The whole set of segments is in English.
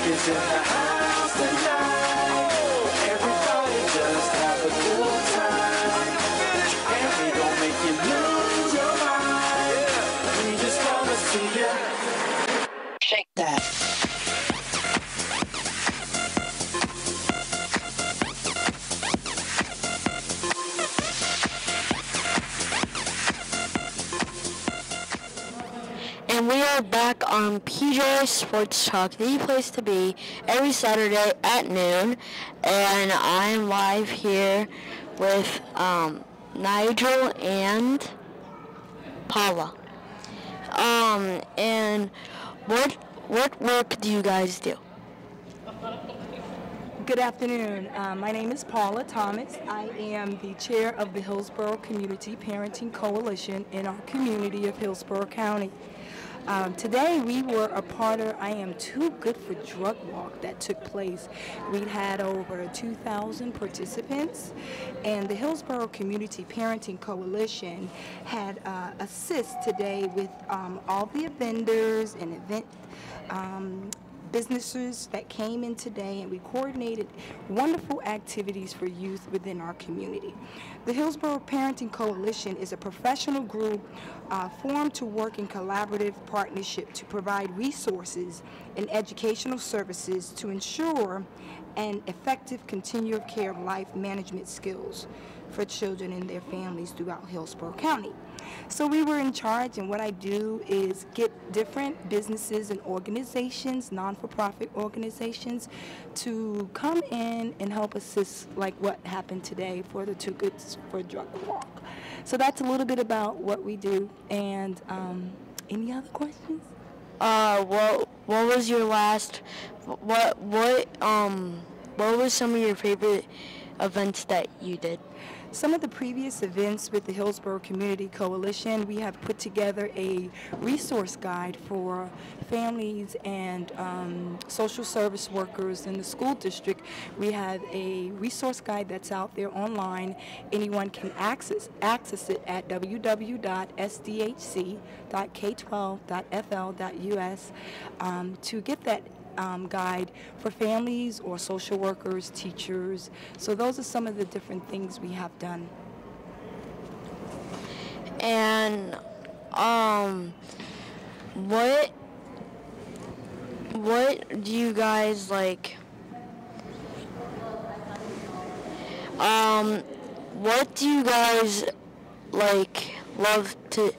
is in the house tonight. Everybody just have a good time. And we gon' make you lose your mind. We just wanna see ya shake that. And we are back on PJ Sports Talk, the place to be, every Saturday at noon. And I'm live here with Nigel and Paula. And what work do you guys do? Good afternoon. My name is Paula Thomas. I am the chair of the Hillsborough Community Parenting Coalition in our community of Hillsborough County. Today we were a part of I Am Too Good for Drug Walk that took place. We had over 2,000 participants, and the Hillsborough Community Parenting Coalition had assist today with all the vendors and event businesses that came in today, and we coordinated wonderful activities for youth within our community. The Hillsborough Parenting Coalition is a professional group formed to work in collaborative partnership to provide resources and educational services to ensure an effective continuum of care of life management skills for children and their families throughout Hillsborough County. So we were in charge, and what I do is get different businesses and organizations, non-for-profit organizations, to come in and help assist, like what happened today for the Too Good for Drug Walk. So that's a little bit about what we do. And any other questions? What was your last? What was some of your favorite events that you did? Some of the previous events with the Hillsborough Community Coalition, we have put together a resource guide for families and social service workers in the school district. We have a resource guide that's out there online. Anyone can access it at www.sdhc.k12.fl.us to get that guide for families or social workers, teachers. So those are some of the different things we have done. And what do you guys like? What do you guys like love to?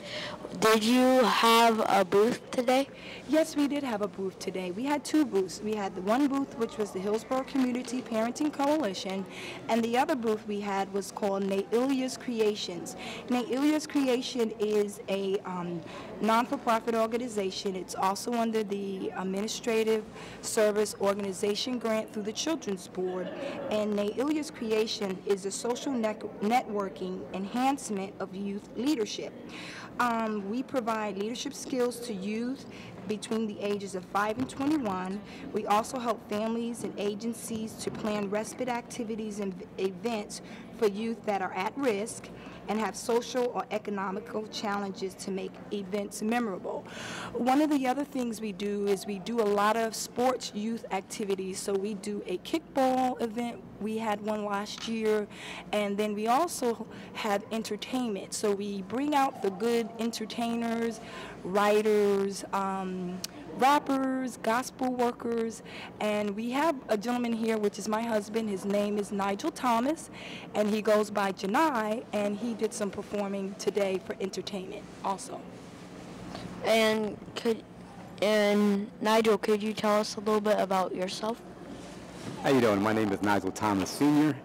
Did you have a booth today? Yes, we did have a booth today. We had two booths. We had the one booth, which was the Hillsborough Community Parenting Coalition, and the other booth we had was called Nailah's Creations. Nailah's Creation is a non-for-profit organization. It's also under the Administrative Service Organization grant through the Children's Board, and Nailah's Creation is a social networking enhancement of youth leadership. We provide leadership skills to youth between the ages of 5 and 21. We also help families and agencies to plan respite activities and events for youth that are at risk and have social or economical challenges to make events memorable. One of the other things we do is we do a lot of sports youth activities. So we do a kickball event. We had one last year, and then we also have entertainment. So we bring out the good entertainers, writers, rappers, gospel workers, and we have a gentleman here, which is my husband. His name is Nigel Thomas, and he goes by Janai, and he did some performing today for entertainment also. And Nigel, could you tell us a little bit about yourself? How you doing? My name is Nigel Thomas Sr.,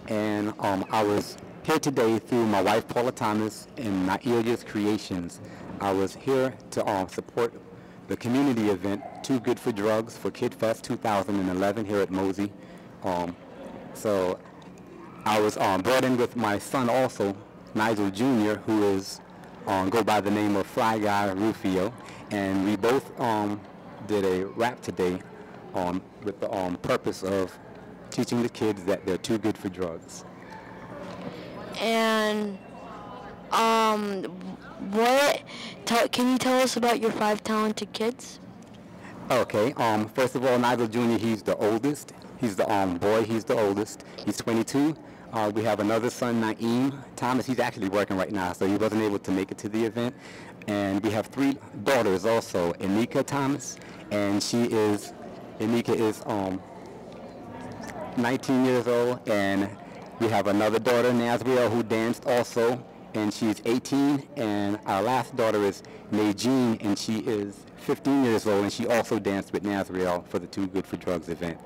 and I was here today through my wife Paula Thomas and Nailah's Creations. I was here to support the community event Too Good for Drugs for Kid Fest 2011 here at Mosey. So I was brought in with my son also, Nigel Jr., who is go by the name of Fly Guy Rufio, and we both did a rap today with the purpose of teaching the kids that they're too good for drugs. And can you tell us about your 5 talented kids? Okay. First of all, Nigel Jr. He's the oldest. He's the boy. He's the oldest. He's 22. We have another son, Naeem Thomas. He's actually working right now, so he wasn't able to make it to the event. And we have 3 daughters also. Anika Thomas, and Anika is 19 years old, and we have another daughter, Nazriel, who danced also, and she's 18. And our last daughter is Najeen, and she is 15 years old, and she also danced with Nazriel for the Too Good for Drugs event.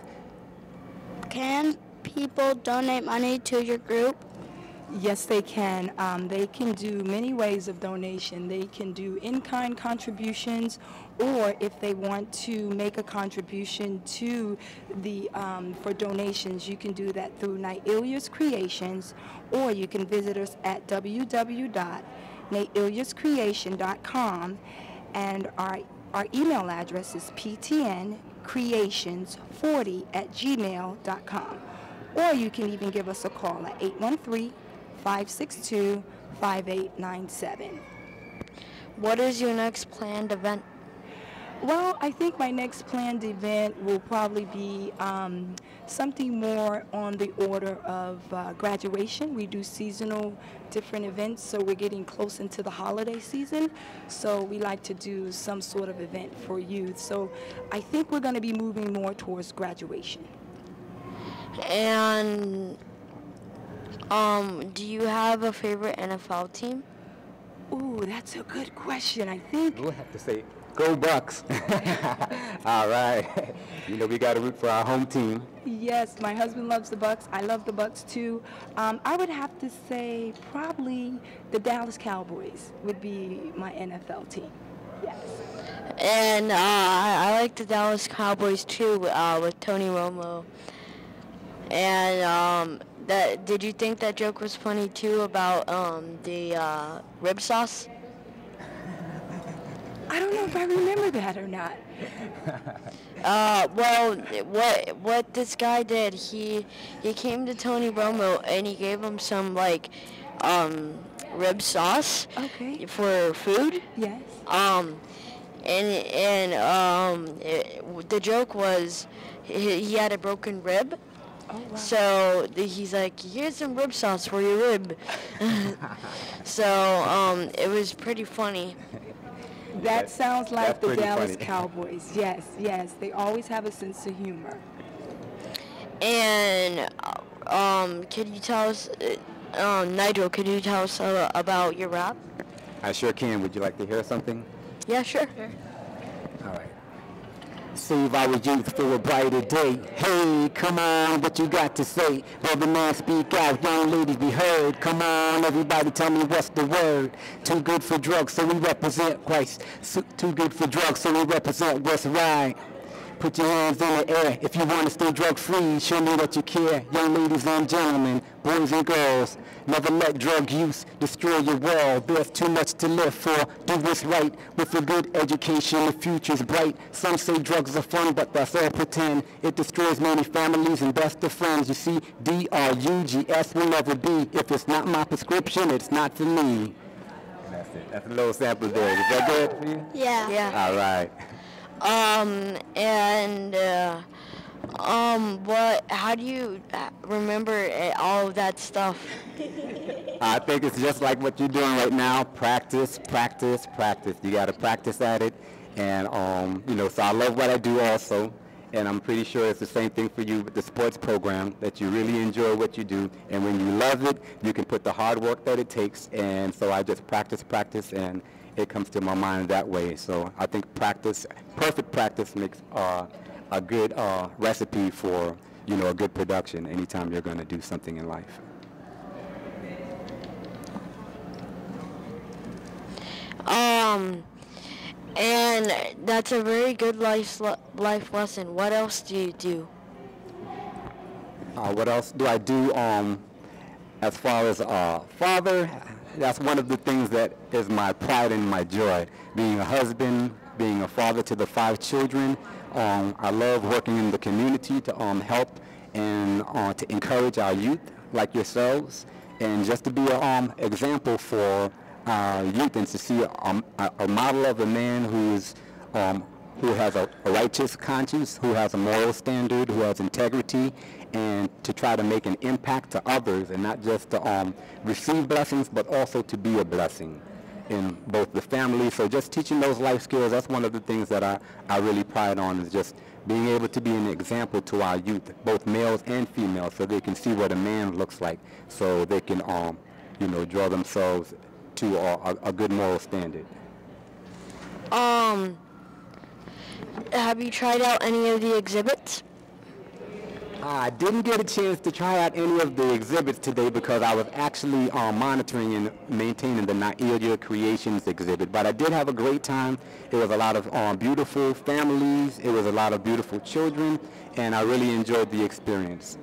Can people donate money to your group? Yes, they can. They can do many ways of donation. They can do in-kind contributions, or if they want to make a contribution to the for donations, you can do that through Nailah's Creations, or you can visit us at www.nailahscreation.com, and our email address is ptncreations40@gmail.com. Or you can even give us a call at 813-562-5897. What is your next planned event? Well, I think my next planned event will probably be something more on the order of graduation. We do seasonal different events, so we're getting close into the holiday season. So we like to do some sort of event for youth. So I think we're going to be moving more towards graduation. And do you have a favorite NFL team? Ooh, that's a good question. I think We'll have to say, go Bucks. All right. You know, we got to root for our home team. yes, my husband loves the Bucks. I love the Bucks too. I would have to say probably the Dallas Cowboys would be my NFL team. Yes. And I like the Dallas Cowboys too, with Tony Romo. And did you think that joke was funny too about the rib sauce? I don't know if I remember that or not. Well, what this guy did, he came to Tony Romo and he gave him some like rib sauce Okay. for food. Yes. The joke was he had a broken rib. Oh, wow. So he's like, here's some rib sauce for your rib. So it was pretty funny. That sounds like that's the pretty Dallas funny. Cowboys. Yes, yes. They always have a sense of humor. And could you tell us, Nigel, could you tell us about your rap? I sure can. Would you like to hear something? Yeah, sure. All right. Save our youth for a brighter day. Hey, come on, what you got to say? Brother man, speak out, young ladies be heard. Come on, everybody tell me what's the word. Too good for drugs, so we represent Christ. Too good for drugs, so we represent what's right. Put your hands in the air if you want to stay drug-free. Show me that you care. Young ladies and gentlemen, boys and girls, never let drug use destroy your world. There's too much to live for. Do what's right. With a good education, the future's bright. Some say drugs are fun, but that's all pretend. It destroys many families and best of friends. You see, drugs will never be. If it's not my prescription, it's not for me. That's it. That's a little sample there. Is that good for you? Yeah. Yeah. All right. How do you remember all of that stuff? I think it's just like what you're doing right now. Practice, practice, practice. You got to practice at it. And, so I love what I do also. And I'm pretty sure it's the same thing for you with the sports program, that you really enjoy what you do. And when you love it, you can put the hard work that it takes. And so I just practice, and it comes to my mind that way. So I think perfect practice makes a good recipe for, a good production anytime you're going to do something in life. And that's a very good life lesson. What else do you do? What else do I do? As far as father, that's one of the things that is my pride and my joy. Being a husband, being a father to the 5 children. I love working in the community to help and to encourage our youth like yourselves, and just to be an example for youth, and to see a model of a man who's who has a righteous conscience, who has a moral standard, who has integrity, and to try to make an impact to others, and not just to receive blessings, but also to be a blessing in both the family. So just teaching those life skills, that's one of the things that I really pride on, is just being able to be an example to our youth, both males and females, so they can see what a man looks like, so they can, draw themselves to a good moral standard. Have you tried out any of the exhibits? I didn't get a chance to try out any of the exhibits today because I was actually monitoring and maintaining the Nailah Creations exhibit. But I did have a great time. It was a lot of beautiful families. It was a lot of beautiful children, and I really enjoyed the experience.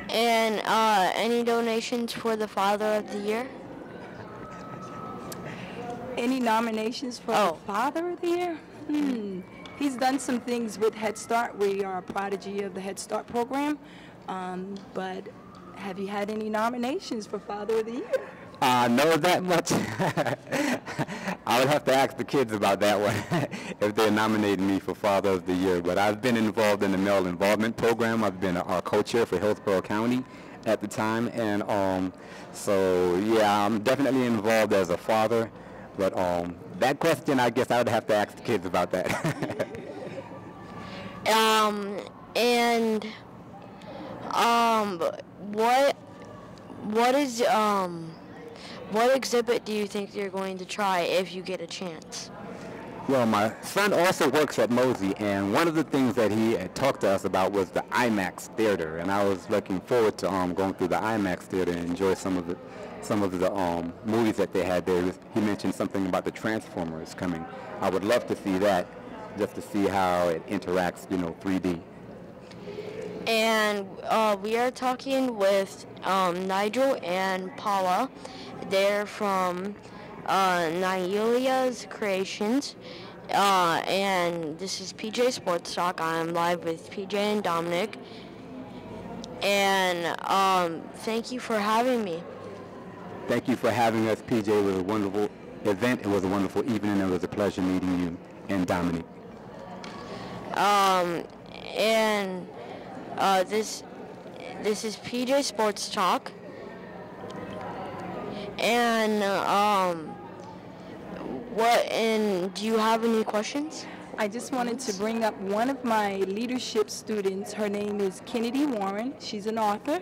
And any donations for the Father of the Year? Any nominations for the Father of the Year? He's done some things with Head Start. We are a prodigy of the Head Start program. But have you had any nominations for Father of the Year? No, that much. I would have to ask the kids about that one, if they're nominating me for Father of the Year. But I've been involved in the male involvement program. I've been a co-chair for Hillsborough County at the time. And so, yeah, I'm definitely involved as a father. But that question, I guess I would have to ask the kids about that. What exhibit do you think you're going to try if you get a chance? Well, my son also works at Mosey, and one of the things that he had talked to us about was the IMAX theater, and I was looking forward to going through the IMAX theater and enjoy some of the movies that they had there. He mentioned something about the Transformers coming. I would love to see that, just to see how it interacts, 3D. And we are talking with Nigel and Paula. They're from Nailah's Creations. And this is PJ Sports Talk. I'm live with PJ and Dominic. And thank you for having me. Thank you for having us, PJ. It was a wonderful event. It was a wonderful evening. It was a pleasure meeting you and Dominic. This is PJ Sports Talk. And do you have any questions? I just wanted to bring up one of my leadership students. Her name is Kennedy Warren. She's an author,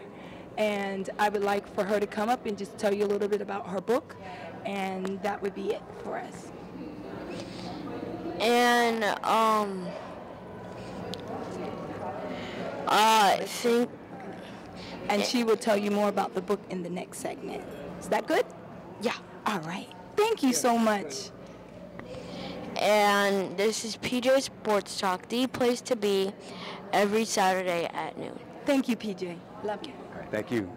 and I would like for her to come up and just tell you a little bit about her book, and that would be it for us. And I think... And she will tell you more about the book in the next segment. Is that good? Yeah. All right. Thank you so much. And this is PJ Sports Talk, the place to be every Saturday at noon. Thank you, PJ. Love you. All right, thank you.